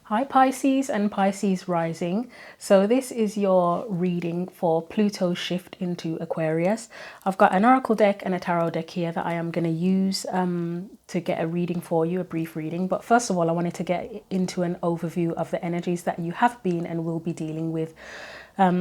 Hi Pisces and Pisces rising. So this is your reading for Pluto's shift into Aquarius. I've got an oracle deck and a tarot deck here that I am going to use to get a reading for you, a brief reading. But first of all, I wanted to get into an overview of the energies that you have been and will be dealing with.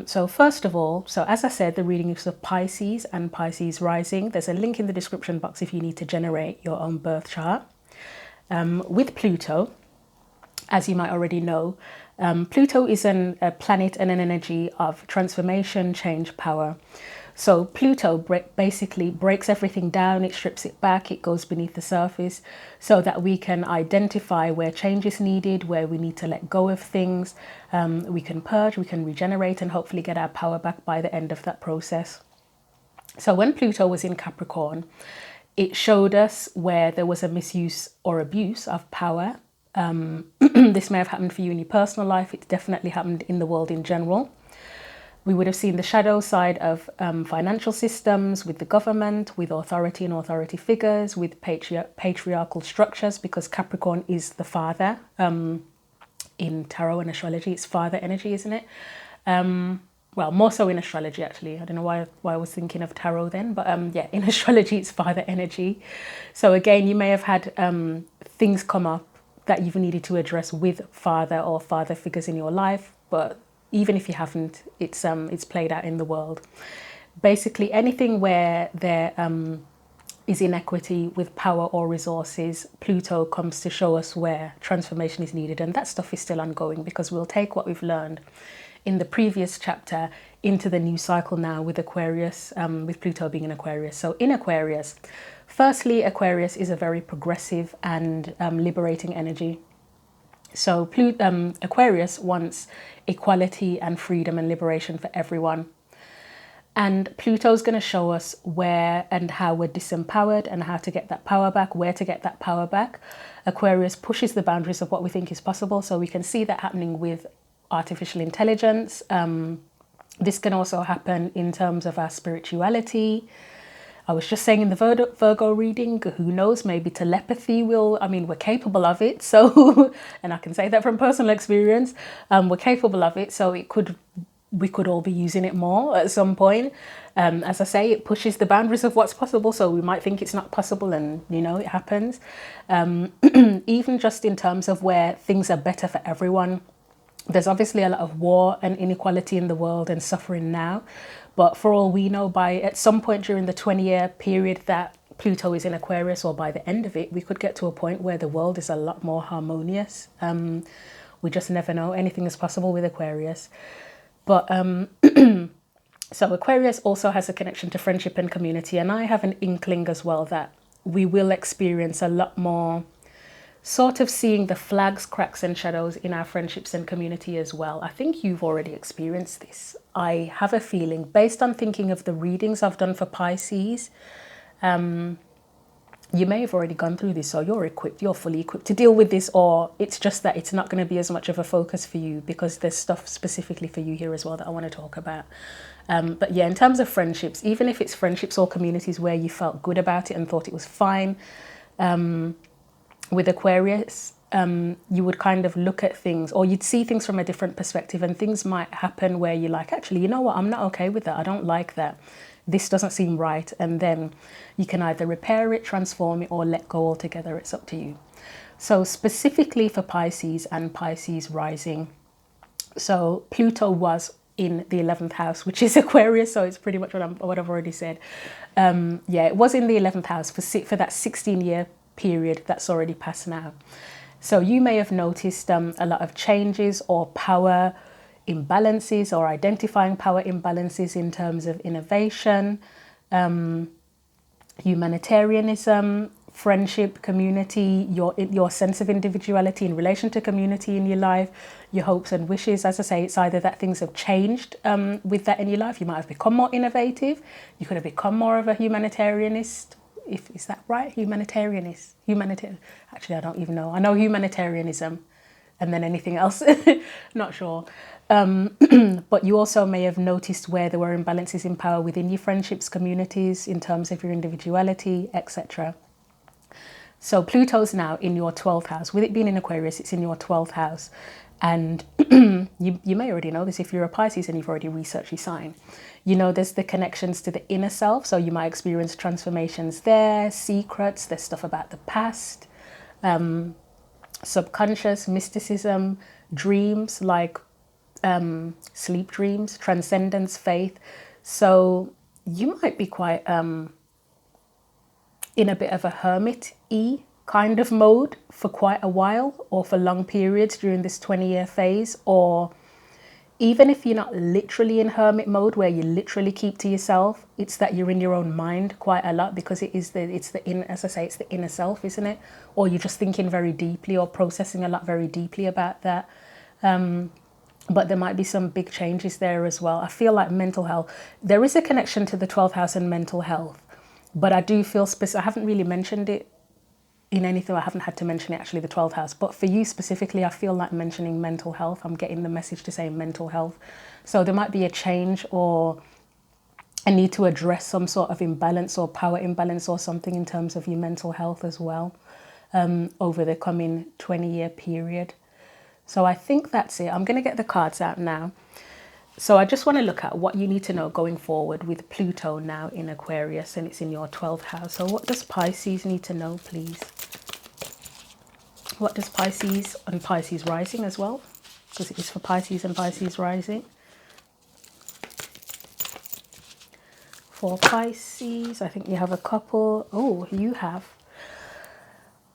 So first of all, so as I said, the reading is of Pisces and Pisces rising. There's a link in the description box if you need to generate your own birth chart. With Pluto, as you might already know, Pluto is a planet and an energy of transformation, change, power. So Pluto basically breaks everything down, it strips it back, it goes beneath the surface so that we can identify where change is needed, where we need to let go of things. We can purge, we can regenerate, and hopefully get our power back by the end of that process. So when Pluto was in Capricorn, it showed us where there was a misuse or abuse of power. This may have happened for you in your personal life. It's definitely happened in the world in general. We would have seen the shadow side of financial systems, with the government, with authority and authority figures, with patriarchal structures, because Capricorn is the father. In tarot and astrology, it's father energy, isn't it? Well, more so in astrology, actually. I don't know why I was thinking of tarot then, but yeah, in astrology, it's father energy. So again, you may have had things come up that you've needed to address with father or father figures in your life, but even if you haven't, it's played out in the world. Basically, anything where there is inequity with power or resources, Pluto comes to show us where transformation is needed, and that stuff is still ongoing, because we'll take what we've learned in the previous chapter into the new cycle now with Aquarius, with Pluto being in Aquarius. So in Aquarius, firstly, Aquarius is a very progressive and liberating energy. So Aquarius wants equality and freedom and liberation for everyone. And Pluto's going to show us where and how we're disempowered and how to get that power back, where to get that power back. Aquarius pushes the boundaries of what we think is possible. So we can see that happening with artificial intelligence. This can also happen in terms of our spirituality. I was just saying in the Virgo reading, who knows, maybe telepathy we're capable of it. So, and I can say that from personal experience, we're capable of it. So we could all be using it more at some point. As I say, it pushes the boundaries of what's possible. So we might think it's not possible, and it happens. Even just in terms of where things are better for everyone. There's obviously a lot of war and inequality in the world and suffering now. But for all we know, at some point during the 20-year period that Pluto is in Aquarius, or by the end of it, we could get to a point where the world is a lot more harmonious. We just never know. Anything is possible with Aquarius. But so Aquarius also has a connection to friendship and community. And I have an inkling as well that we will experience a lot more sort of seeing the flags, cracks and shadows in our friendships and community as well. I think you've already experienced this. I have a feeling, based on thinking of the readings I've done for Pisces, you may have already gone through this, so you're fully equipped to deal with this, or it's just that it's not going to be as much of a focus for you because there's stuff specifically for you here as well that I want to talk about. But yeah, in terms of friendships, even if it's friendships or communities where you felt good about it and thought it was fine, with Aquarius, you would kind of look at things, or you'd see things from a different perspective, and things might happen where you're like, actually, you know what, I'm not okay with that. I don't like that. This doesn't seem right. And then you can either repair it, transform it, or let go altogether. It's up to you. So specifically for Pisces and Pisces rising, so Pluto was in the 11th house, which is Aquarius, so it's pretty much what I've already said. Yeah, it was in the 11th house for that 16-year period that's already passed now. So you may have noticed a lot of changes or power imbalances, or identifying power imbalances in terms of innovation, humanitarianism, friendship, community, your sense of individuality in relation to community in your life, your hopes and wishes. As I say, it's either that things have changed with that in your life. You might have become more innovative. You could have become more of a humanitarianist. Is that right? Humanitarianist. Actually, I don't even know. I know humanitarianism, and then anything else. Not sure. But you also may have noticed where there were imbalances in power within your friendships, communities, in terms of your individuality, etc. So Pluto's now in your 12th house. With it being in Aquarius, it's in your 12th house. And you may already know this if you're a Pisces and you've already researched your sign. You know, there's the connections to the inner self. So you might experience transformations there, secrets, there's stuff about the past, subconscious, mysticism, dreams like sleep dreams, transcendence, faith. So you might be quite in a bit of a hermit-y kind of mode for quite a while, or for long periods during this 20-year phase. Or even if you're not literally in hermit mode where you literally keep to yourself, it's that you're in your own mind quite a lot, because it's the inner self, isn't it? Or you're just thinking very deeply or processing a lot very deeply about that. But there might be some big changes there as well. I feel like mental health, there is a connection to the 12th house and mental health, but I do feel I haven't really mentioned it in anything. I haven't had to mention it actually, the 12th house, but for you specifically, I feel like mentioning mental health. I'm getting the message to say mental health. So there might be a change or a need to address some sort of imbalance or power imbalance or something in terms of your mental health as well, over the coming 20-year period. So I think that's it. I'm going to get the cards out now. So I just want to look at what you need to know going forward with Pluto now in Aquarius, and it's in your 12th house. So what does Pisces need to know, please? What does Pisces and Pisces rising as well? Because it is for Pisces and Pisces rising. For Pisces, I think you have a couple. Oh, you have.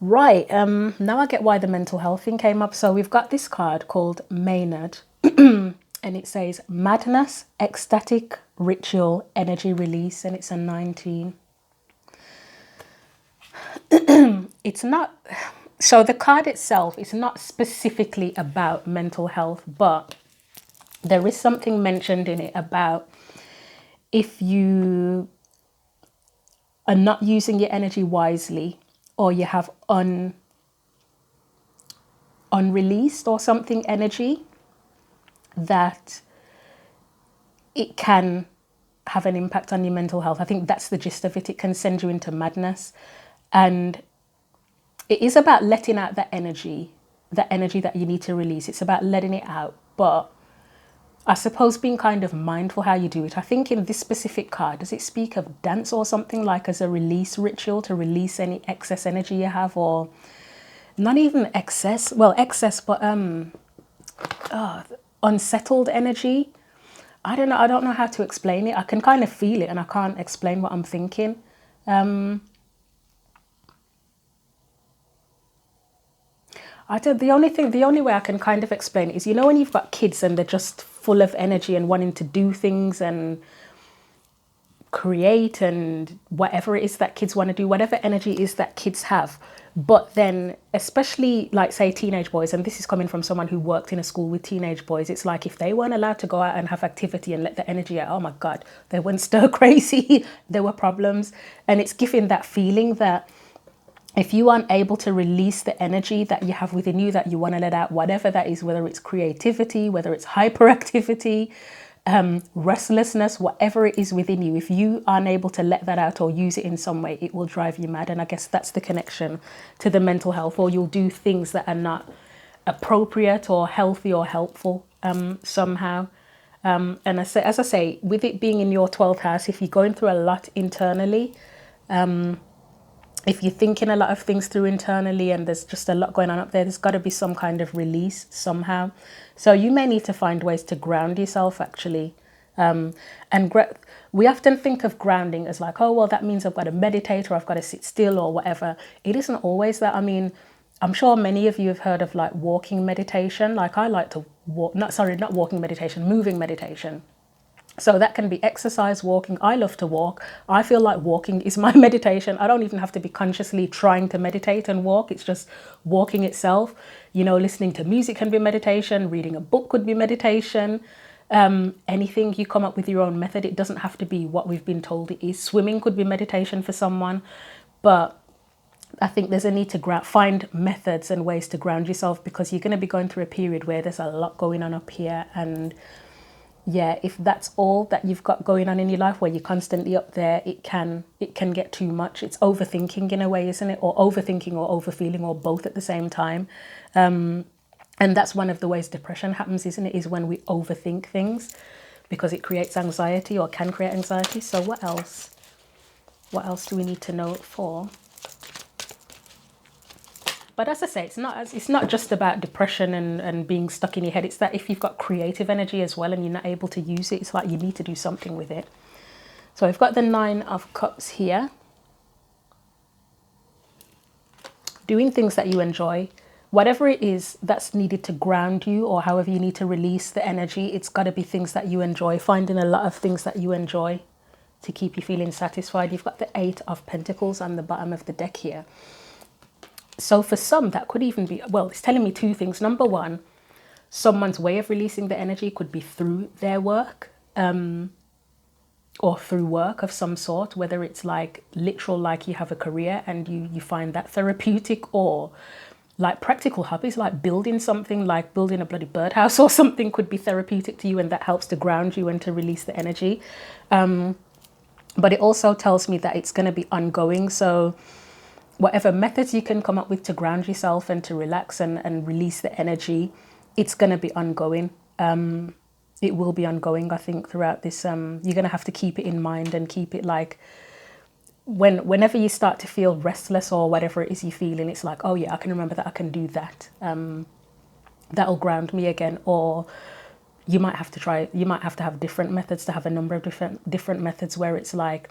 Right, now I get why the mental health thing came up. So we've got this card called Maynard, and it says madness, ecstatic, ritual, energy release, and it's a 19. It's not, so the card itself is not specifically about mental health, but there is something mentioned in it about if you are not using your energy wisely, or you have unreleased or something energy, that it can have an impact on your mental health. I think that's the gist of it. It can send you into madness. And it is about letting out that energy that you need to release. It's about letting it out. But I suppose being kind of mindful how you do it. I think in this specific card, does it speak of dance or something, like as a release ritual to release any excess energy you have, or not even excess, well, excess, but unsettled energy. I don't know how to explain it. I can kind of feel it and I can't explain what I'm thinking. The only way I can kind of explain it is, you know, when you've got kids and they're just full of energy and wanting to do things and create and whatever it is that kids want to do, whatever energy is that kids have. But then, especially like say teenage boys, and this is coming from someone who worked in a school with teenage boys, it's like if they weren't allowed to go out and have activity and let the energy out, oh my God, they went stir crazy. There were problems. And it's giving that feeling that if you aren't able to release the energy that you have within you that you want to let out, whatever that is, whether it's creativity, whether it's hyperactivity, restlessness, whatever it is within you, if you aren't able to let that out or use it in some way, it will drive you mad. And I guess that's the connection to the mental health, or you'll do things that are not appropriate or healthy or helpful somehow. And as I say, with it being in your 12th house, if you're going through a lot internally, if you're thinking a lot of things through internally and there's just a lot going on up there, there's got to be some kind of release somehow. So you may need to find ways to ground yourself, actually. We often think of grounding as like, oh, well, that means I've got to meditate or I've got to sit still or whatever. It isn't always that. I mean, I'm sure many of you have heard of like walking meditation. Like I like to walk, not walking meditation, moving meditation. So that can be exercise, walking. I love to walk. I feel like walking is my meditation. I don't even have to be consciously trying to meditate and walk. It's just walking itself. You know, listening to music can be meditation. Reading a book could be meditation. Anything, you come up with your own method. It doesn't have to be what we've been told it is. Swimming could be meditation for someone. But I think there's a need to find methods and ways to ground yourself, because you're going to be going through a period where there's a lot going on up here, and yeah, if that's all that you've got going on in your life, where you're constantly up there, it can get too much. It's overthinking in a way, isn't it? Or overthinking or overfeeling, or both at the same time. And that's one of the ways depression happens, isn't it? Is when we overthink things, because it creates anxiety, or can create anxiety. So what else? What else do we need to know it for? But as I say, it's not just about depression and being stuck in your head. It's that if you've got creative energy as well and you're not able to use it, it's like you need to do something with it. So we've got the Nine of Cups here. Doing things that you enjoy. Whatever it is that's needed to ground you, or however you need to release the energy, it's got to be things that you enjoy. Finding a lot of things that you enjoy to keep you feeling satisfied. You've got the Eight of Pentacles on the bottom of the deck here. So for some, that could even be, well, it's telling me two things. Number one, someone's way of releasing the energy could be through their work, or through work of some sort, whether it's like literal, like you have a career and you find that therapeutic, or like practical hobbies, like building something, like building a bloody birdhouse or something could be therapeutic to you, and that helps to ground you and to release the energy. But it also tells me that it's going to be ongoing. So whatever methods you can come up with to ground yourself and to relax and release the energy, it's going to be ongoing. It will be ongoing, I think, throughout this. You're going to have to keep it in mind and keep it like, whenever you start to feel restless or whatever it is you're feeling, it's like, oh yeah, I can remember that I can do that. That'll ground me again. Or you might have to have different methods, to have a number of different methods where it's like,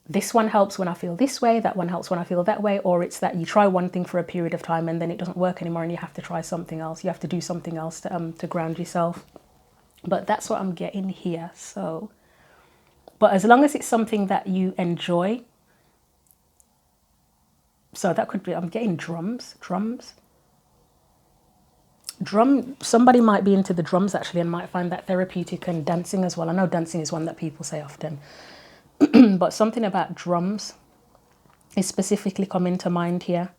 this one helps when I feel this way, that one helps when I feel that way. Or it's that you try one thing for a period of time and then it doesn't work anymore and you have to try something else. You have to do something else to ground yourself. But that's what I'm getting here. So, but as long as it's something that you enjoy. So that could be, I'm getting drums. Somebody might be into the drums actually and might find that therapeutic, and dancing as well. I know dancing is one that people say often. But something about drums is specifically coming to mind here.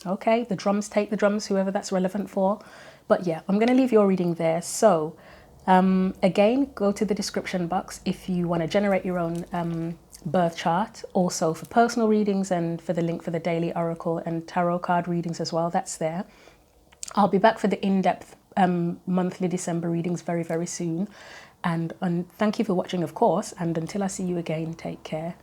Okay, the drums, take the drums, whoever that's relevant for. But yeah, I'm going to leave your reading there. So again, go to the description box if you want to generate your own birth chart. Also for personal readings, and for the link for the daily oracle and tarot card readings as well, that's there. I'll be back for the in-depth monthly December readings very, very soon. And thank you for watching, of course. And until I see you again, take care.